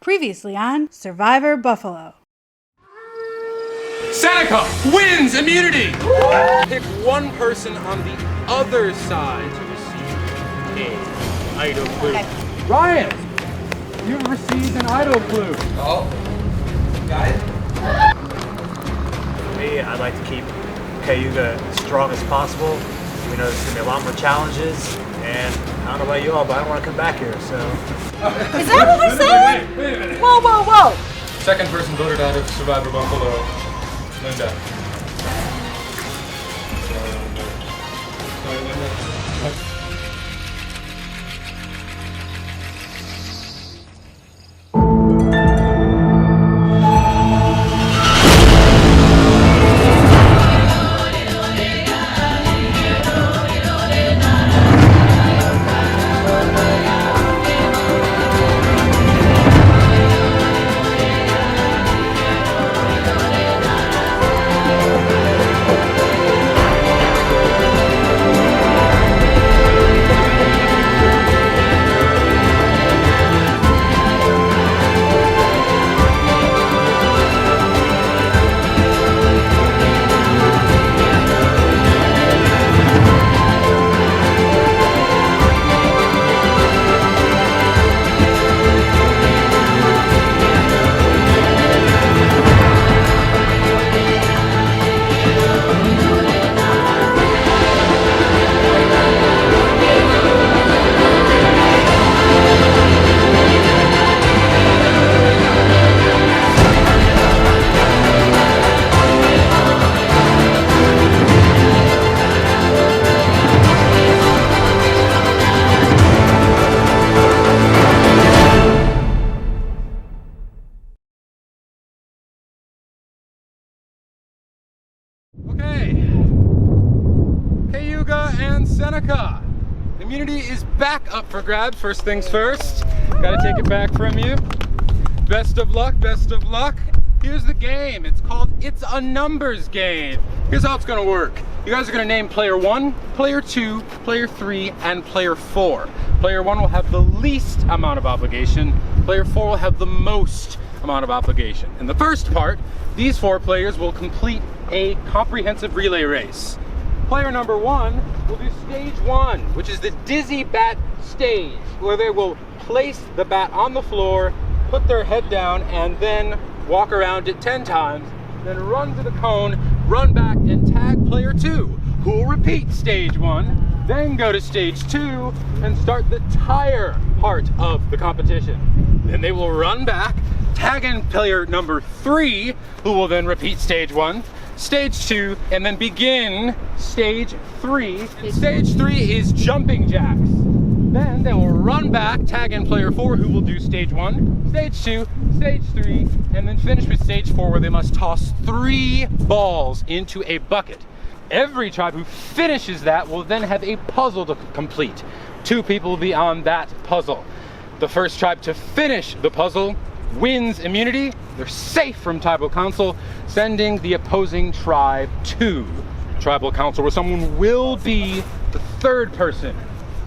Previously on Survivor Buffalo. Seneca wins immunity! Pick one person on the other side to receive an idol clue. Okay. Ryan, you've received an idol clue. Oh, got it? For me, I'd like to keep Cayuga as strong as possible. We know there's going to be a lot more challenges, and I don't know about you all, but I don't want to come back here, so... Is that what we're saying? Wait a minute. Whoa, whoa, whoa! Second person voted out of Survivor Buffalo, Linda. Sorry, Linda. Okay. Cayuga and Seneca. Immunity is back up for grabs. First things first. Gotta take it back from you. Best of luck, best of luck. Here's the game. It's called It's a Numbers Game. Here's how it's gonna work. You guys are gonna name player 1, player 2, player 3, and player 4. Player 1 will have the least amount of obligation. Player 4 will have the most amount of obligation. In the first part, these 4 players will complete a comprehensive relay race. Player number 1 will do stage 1, which is the dizzy bat stage, where they will place the bat on the floor, put their head down, and then walk around it 10 times, then run to the cone, run back, and tag player 2, who will repeat stage 1, then go to stage 2 and start the tire part of the competition. Then they will run back, tag in player number 3, who will then repeat stage 1, stage 2, and then begin stage 3. Stage 3 is jumping jacks. Then they will run back, tag in player 4, who will do stage 1, stage 2, stage 3, and then finish with stage 4, where they must toss 3 balls into a bucket. Every tribe who finishes that will then have a puzzle to complete. 2 people will be on that puzzle. The first tribe to finish the puzzle wins immunity. They're safe from tribal council, sending the opposing tribe to tribal council, where someone will be the 3rd person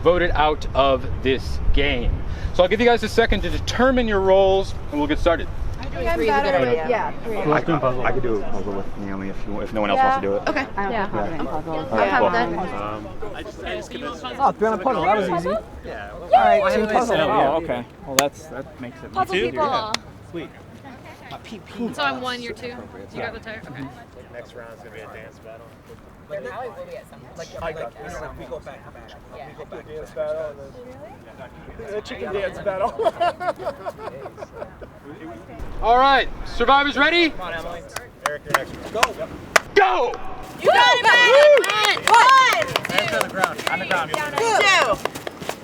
voted out of this game. So I'll give you guys a second to determine your roles, and well get started. I could do a puzzle with Naomi if no one else wants to do it. Okay. I have that. Oh, 3 on a puzzle. That was easy. Yeah. All right, 2 puzzles. Oh, okay. Well, that makes it. Puzzle people. Yeah. Sweet. So I'm 1, you're 2. You got the tire? Okay. Next round is going to be a dance battle. We go back to back. We go back Dance battle. The chicken dance battle. All right, survivors ready? Come on, Emily. Eric, you're next. Go. Go! You got it, man! 1! Eric's on the ground. On the ground. 2!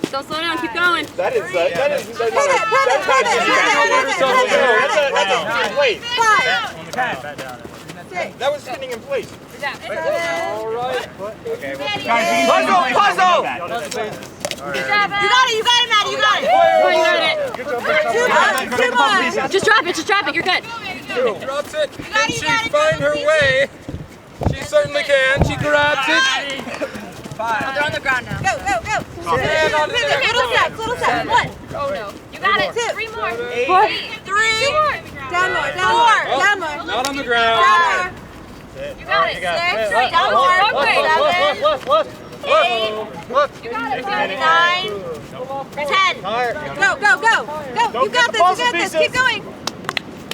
Don't slow down, keep going. That is Pivot. Wait. 5. That was sitting in place. All right. Okay, Puzzle! You got it, Maddie, you got it. You got it. 2 more. Just drop it, you're good. Drops it. Can she find her way? She certainly can. She grabs it. 5. They're on the ground now. Go. Little steps. 1. Oh no. You got it. 2. 3 more. 8. 3. Down more. Not on the ground. You got it. 6. Down more. 7. 8. You got it. 9. 10. Go. You got this. Keep going.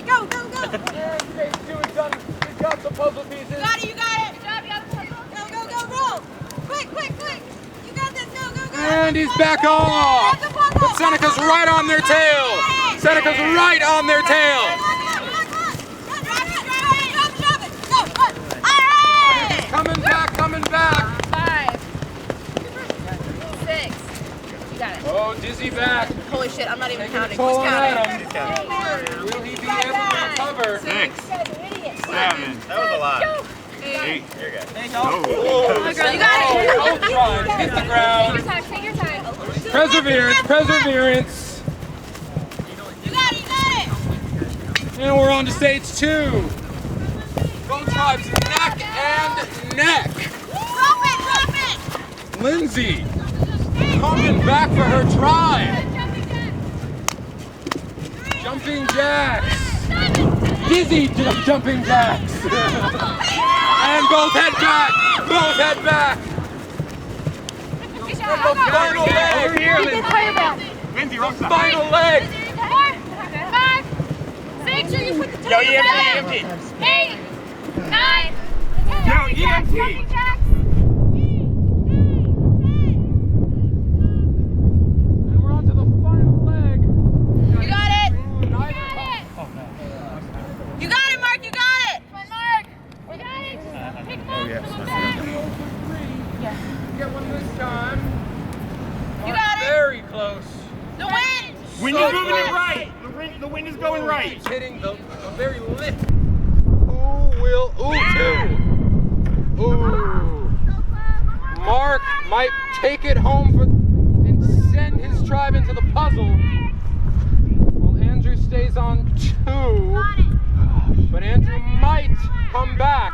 Go. You've got the puzzle pieces. You got it. Good job. You got the puzzle. Go. Roll. Quick. You got this. Go. And he's back off. But Seneca's right on their tail. Seneca's right on their tail. Coming back. 5. 6. You got it. Oh, dizzy back. Holy shit, I'm not even counting. Who's Pulling counting? at him. Will he be able to recover? 6, 7. That was a lot. 8. You're good. Oh, girl, you got it. Both tries. Hit the ground. Take your time. Perseverance. You got it. And we're on to stage 2. Both tribes neck and neck. Drop it. Lindsay coming back for her tribe. Jumping jacks. Dizzy jumping jacks. And both head back. Final leg. Over here, Lindsay, wrong side. Final leg. 5. 6. Sure you put the Yo, EMT. 8. 9. Yo, EMT. And we're on to the final leg. You got it. You got it, Mark. You got it. Mark. We got it. Pick him up. Get one this time. You got it. Very close. The wind. Wind is moving it right. The wind is going right. He's hitting the very lip. Ooh, 2. Ooh. Mark might take it home and send his tribe into the puzzle. Well, Andrew stays on 2. But Andrew might come back.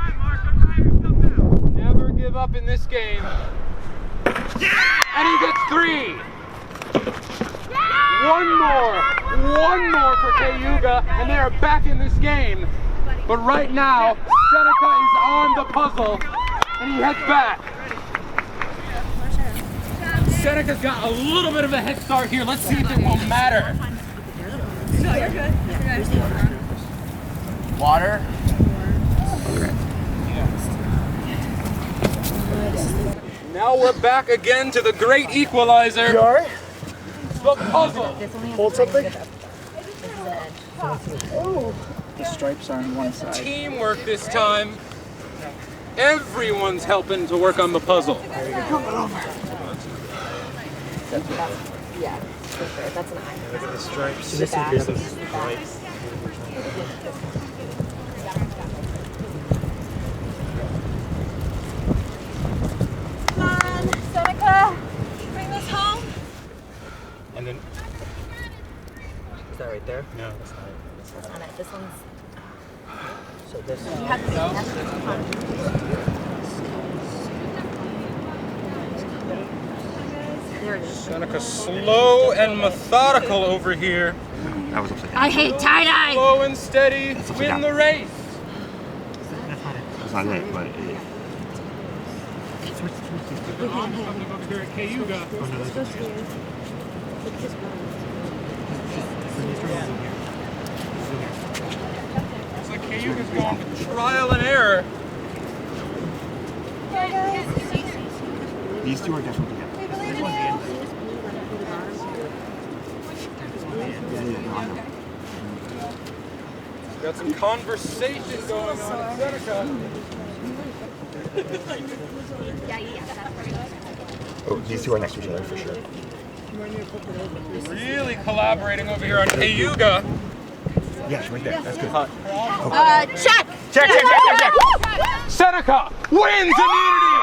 Never give up in this game. And he gets 3. One more for Cayuga, and they are back in this game. But right now, Seneca is on the puzzle, and he heads back. Seneca's got a little bit of a head start here. Let's see if it will matter. No, you're good. Water. Now we're back again to the great equalizer. The puzzle. Hold something. The stripes are on one side. Teamwork this time. Everyone's helping to work on the puzzle. Yeah, for sure. That's an eye. Look at the stripes. The back. Come on, Seneca. Bring this home. And then. Is that right there? No, that's not it. That's not it. This one's. So this. You have to There it is. Seneca slow and methodical over here. That was upside down. I hate tie-dye. Slow and steady, upside win down. the race. That's not it, but it. Something over here at Cayuga. Looks like Cayuga's going with trial and error. These two are definitely together. Got some conversation going on at Seneca. Oh, these two are next to each other for sure. Really collaborating over here on Cayuga. Yes, right there. That's good. Check. Check. Seneca wins immunity,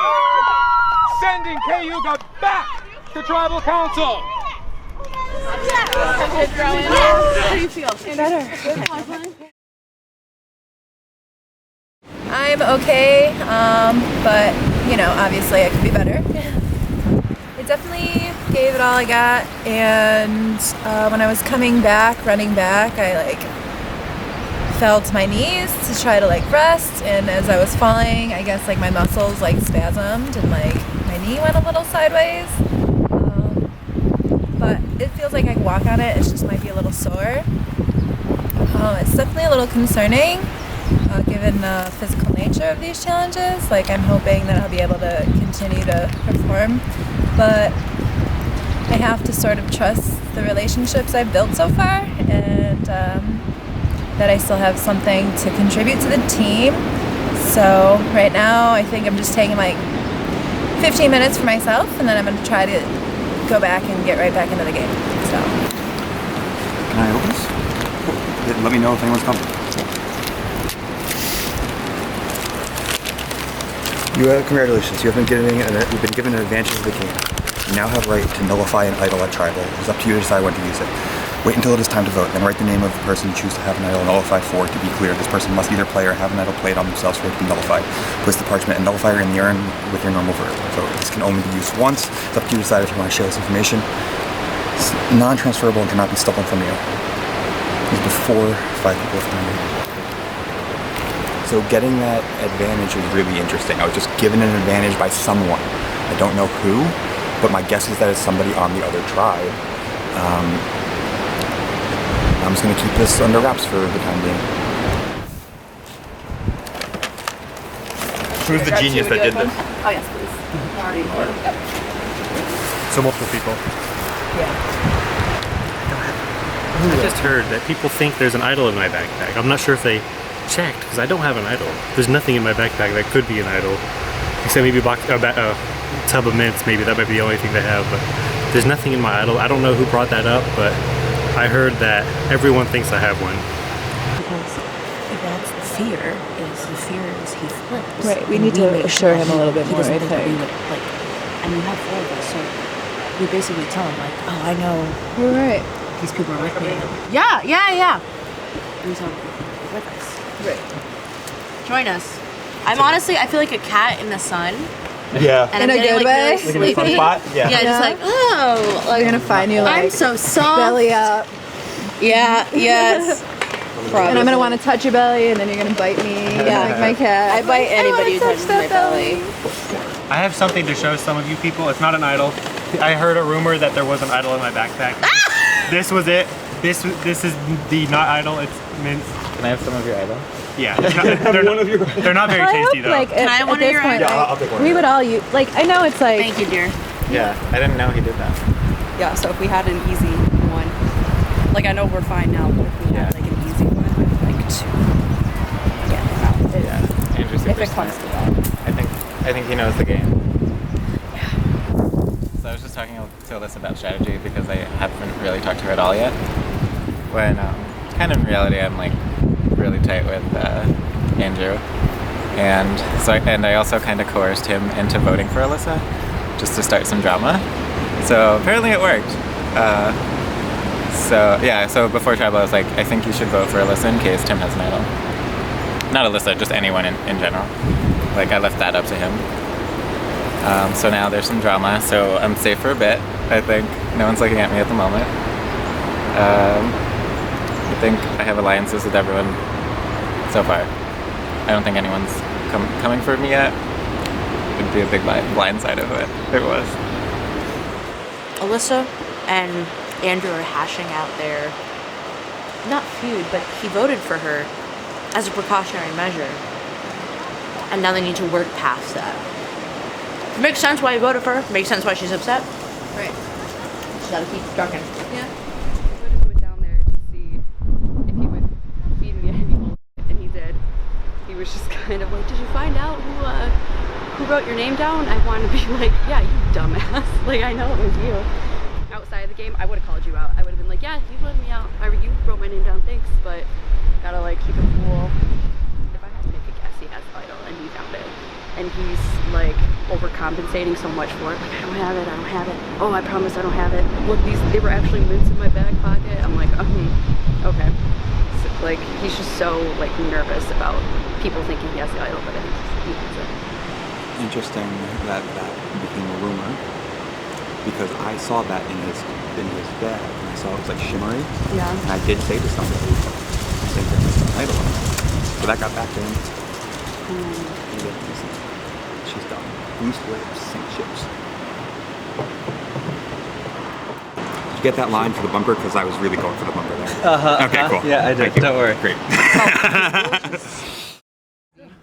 sending Cayuga back to Tribal Council. How do you feel? Better. I'm okay, but you know, obviously I could be better. I definitely gave it all I got, and when I was coming back, running back, I fell to my knees to try to like rest, and as I was falling, I guess like my muscles like spasmed and like my knee went a little sideways. But it feels like I can walk on it. It just might be a little sore. It's definitely a little concerning, given the physical nature of these challenges. Like I'm hoping that I'll be able to continue to perform, but I have to sort of trust the relationships I've built so far, and that I still have something to contribute to the team. So right now I think I'm just taking like 15 minutes for myself, and then I'm going to try to go back and get right back into the game. So. Can I open this? Let me know if anyone's coming. Congratulations, you've been given an advantage of the game. You now have right to nullify an idol at Tribal. It's up to you to decide when to use it. Wait until it is time to vote, then write the name of the person you choose to have an idol nullified for. To be clear, this person must either play or have an idol played on themselves for it to be nullified. Place the parchment and nullifier in the urn with your normal vote. This can only be used once. It's up to you to decide if you want to share this information. It's non-transferable and cannot be stolen from you. It's before 5 people have time. So getting that advantage is really interesting. I was just given an advantage by someone. I don't know who, but my guess is that it's somebody on the other tribe. I'm just going to keep this under wraps for the time being. Who's the genius that did this? Oh yes, please. So multiple people. I just heard that people think there's an idol in my backpack. I'm not sure if they checked, because I don't have an idol. There's nothing in my backpack that could be an idol. Except maybe a tub of mints, maybe that might be the only thing they have, but there's nothing in my idol. I don't know who brought that up, but I heard that everyone thinks I have one. Because that's the fear is he flips. Right, we need to assure him a little bit more, I think. And you have 4 of us, so we basically tell him like, oh, I know. You're right. These people are with me. Yeah. And we tell them with us. Right. Join us. I feel like a cat in the sun. Yeah. And In I'm a getting, good like, way? really sleepy. Fun spot? Yeah. Yeah, just like, oh. Like, We're gonna find you like I'm so soft. belly up. Yeah, yes. And I'm gonna want to touch your belly, and then you're gonna bite me. Yeah. Like my cat. I bite anybody who touches my belly. I have something to show some of you people. It's not an idol. I heard a rumor that there was an idol in my backpack. This was it. This is the not idol. It's mints. Can I have some of your idol? Yeah. They're not very tasty though. Like, Can I have one of your point, items? I'll take one. we would all use. Like, I know it's like. Thank you, dear. Yeah, I didn't know he did that. Yeah, so if we had an easy one, like I know we're fine now, but if we had like an easy one, I'd like to get him out. Yeah, Andrew's super If it comes to that. I think he knows the game. Yeah. So I was just talking to Alyssa about strategy because I haven't really talked to her at all yet. When kind of in reality I'm like really tight with Andrew, and I also kind of coerced him into voting for Alyssa just to start some drama. So apparently it worked. So before Tribal I was like, I think you should vote for Alyssa in case Tim has an idol. Not Alyssa, just anyone in general. Like I left that up to him. So now there's some drama, so I'm safe for a bit, I think. No one's looking at me at the moment. I think I have alliances with everyone so far. I don't think anyone's coming for me yet. It'd be a big blind side of it. It was. Alyssa and Andrew are hashing out their, not feud, but he voted for her as a precautionary measure. And now they need to work past that. Makes sense why he voted for her. Makes sense why she's upset. Right. She's gotta keep trucking. Yeah. I just went down there to see if he would feed me any bullshit, and he did. He was just kind of like, did you find out who wrote your name down? I wanted to be like, yeah, you dumbass. Like, I know it was you. Outside of the game, I would have called you out. I would have been like, yeah, you voted me out. You wrote my name down, thanks, but gotta like keep it cool. If I had to make a guess, he has Vital, and he found it. And he's like overcompensating so much for it. Like, I don't have it. Oh, I promise I don't have it. Look, they were actually mints in my back pocket. I'm like, okay. So, like, he's just so like nervous about people thinking he has the idol, but I think he has it. Interesting that became a rumor, because I saw that in his bag, and I saw it was like shimmery. Yeah. And I did say to somebody, I think there's an idol on So that got back in. She's done. Goose lips, sink ships. Did you get that line for the bumper? Because I was really going for the bumper there. Okay, cool. Yeah, I did. Thank you. Don't worry. Great.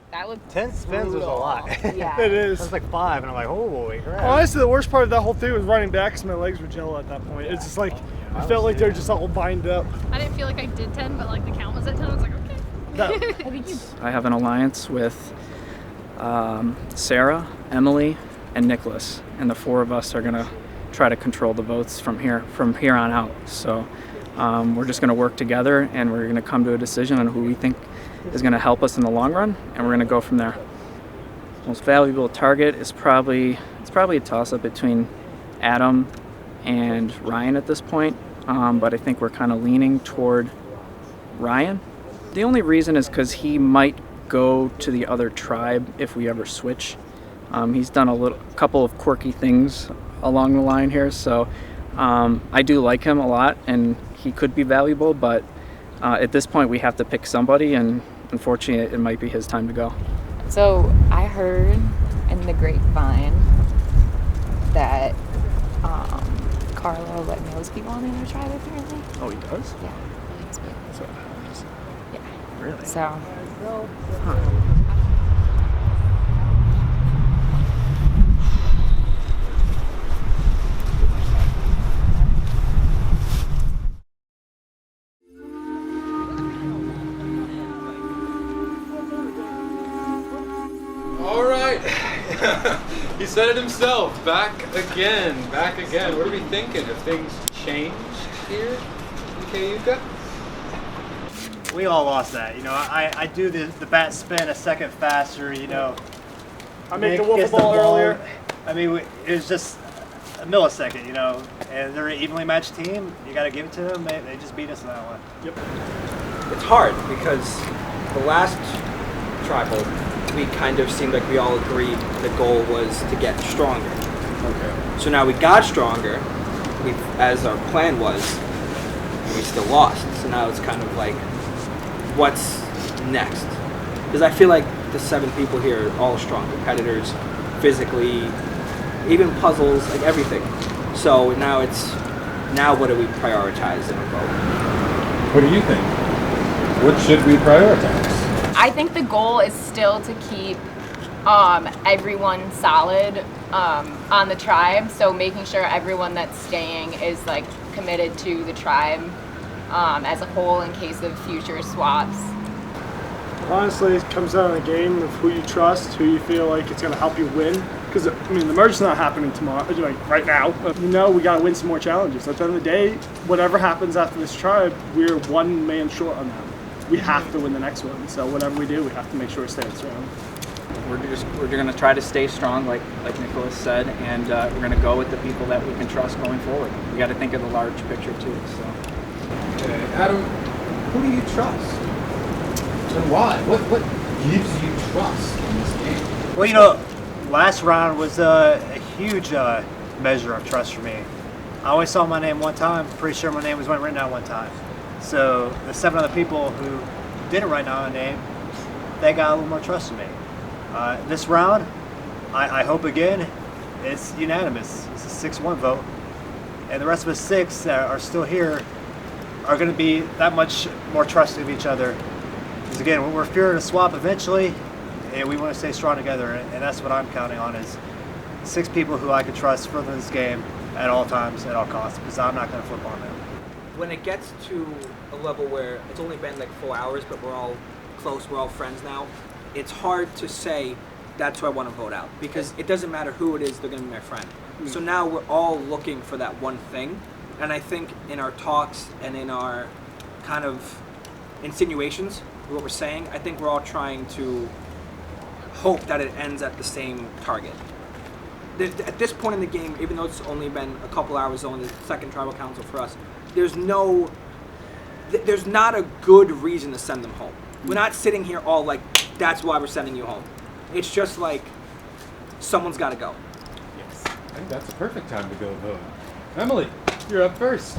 That was 10 spins was a lot. Yeah. It is. It was like 5, and I'm like, holy crap. Honestly, the worst part of that whole thing was running back because my legs were jello at that point. It's just like, I felt like they're just all bind up. I didn't feel like I did 10, but like the count was at 10. I was like, okay. I have an alliance with Sarah, Emily, and Nicholas, and the 4 of us are gonna try to control the votes from here on out. So we're just gonna work together, and we're gonna come to a decision on who we think is gonna help us in the long run, and we're gonna go from there. Most valuable target is probably a toss-up between Adam and Ryan at this point, but I think we're kind of leaning toward Ryan. The only reason is because he might go to the other tribe if we ever switch. He's done a couple of quirky things along the line here, so I do like him a lot, and he could be valuable, but at this point we have to pick somebody, and unfortunately it might be his time to go. So I heard in the grapevine that Carlo knows people on the other tribe apparently. Oh, he does? Yeah. So, Yeah. really? So. All right. He said it himself. Back again. What are we thinking? Have things changed here in Cayuga? We all lost that. You know, I do the bat spin a second faster, you know. I make the Nick gets wiffle ball earlier. I mean, it was just a millisecond, you know. And they're an evenly matched team. You got to give it to them. They just beat us in that one. Yep. It's hard because the last tribal, we kind of seemed like we all agreed the goal was to get stronger. Okay. So now we got stronger, as our plan was, and we still lost. So now it's kind of like, what's next? Because I feel like the 7 people here are all strong competitors, physically, even puzzles, like everything. So now what do we prioritize in a vote? What do you think? What should we prioritize? I think the goal is still to keep everyone solid on the tribe. So making sure everyone that's staying is like committed to the tribe as a whole in case of future swaps. Honestly, it comes down to the game of who you trust, who you feel like it's going to help you win. Because, I mean, the merge's not happening tomorrow, like right now. You know, we got to win some more challenges. At the end of the day, whatever happens after this tribe, we're 1 man short on them. We have to win the next one. So whatever we do, we have to make sure we stay strong. We're going to try to stay strong, like Nicholas said, and we're going to go with the people that we can trust going forward. We got to think of the large picture too. So, Okay. Adam, who do you trust? And why? What gives you trust in this game? Well, you know, last round was a huge measure of trust for me. I only saw my name one time. Pretty sure my name was written down one time. So the 7 other people who didn't write down a name, they got a little more trust in me. This round, I hope again, it's unanimous. It's a 6-1 vote. And the rest of us 6 that are still here are going to be that much more trusting of each other. Because again, we're fearing a swap eventually, and we want to stay strong together. And that's what I'm counting on is 6 people who I can trust further this game at all times, at all costs, because I'm not going to flip on them. When it gets to a level where it's only been like 4 hours, but we're all close, we're all friends now, it's hard to say that's who I want to vote out, because it doesn't matter who it is, they're going to be my friend. So now we're all looking for that one thing, and I think in our talks and in our kind of insinuations, what we're saying, I think we're all trying to hope that it ends at the same target. At this point in the game, even though it's only been a couple hours, only the second tribal council for us, there's not a good reason to send them home. We're not sitting here all like, that's why we're sending you home. It's just like, someone's got to go. Yes. I think that's a perfect time to go vote. Emily, you're up first.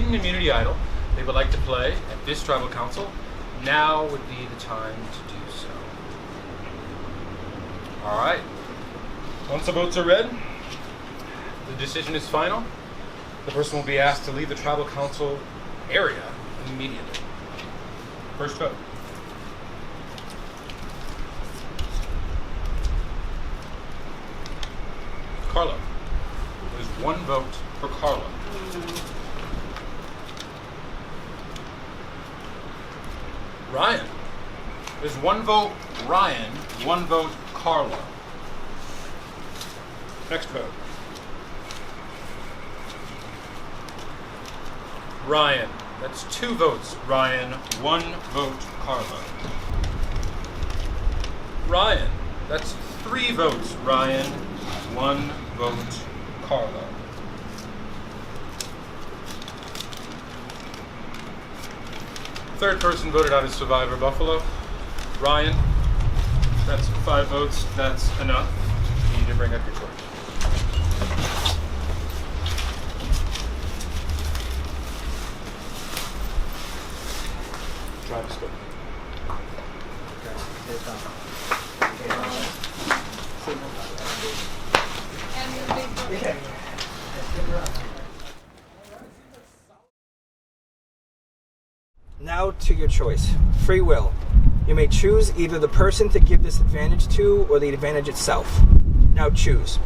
hidden immunity idol they would like to play at this tribal council, now would be the time to do so. All right. Once the votes are read, the decision is final. The person will be asked to leave the tribal council area immediately. First vote. Carlo. There's one vote for Carlo. Ryan. There's one vote Ryan, one vote Carlo. Next vote. Ryan. That's 2 votes Ryan, 1 vote Carlo. Ryan. That's 3 votes Ryan, 1 vote Carlo. Third person voted out as Survivor Buffalo. Ryan. That's 5 votes. That's enough. You need to bring up your choice. Travis, go. Now to your choice. Free will. You may choose either the person to give this advantage to or the advantage itself. Now choose.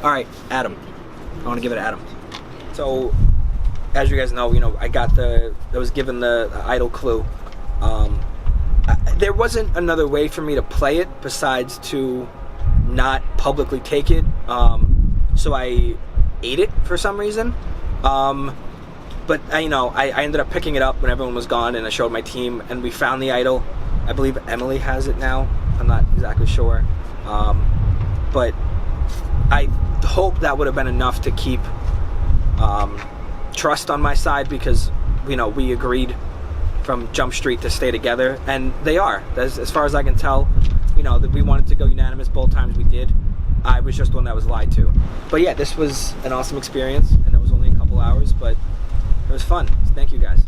All right, Adam. I want to give it to Adam. So, as you guys know, I was given the idol clue. There wasn't another way for me to play it besides to not publicly take it. So I ate it for some reason. But I ended up picking it up when everyone was gone, and I showed my team, and we found the idol. I believe Emily has it now. I'm not exactly sure. But I hope that would have been enough to keep trust on my side, because we agreed from Jump Street to stay together, and they are. As far as I can tell, that we wanted to go unanimous both times we did. I was just the one that was lied to. But yeah, this was an awesome experience, and it was only a couple hours, but it was fun. Thank you guys.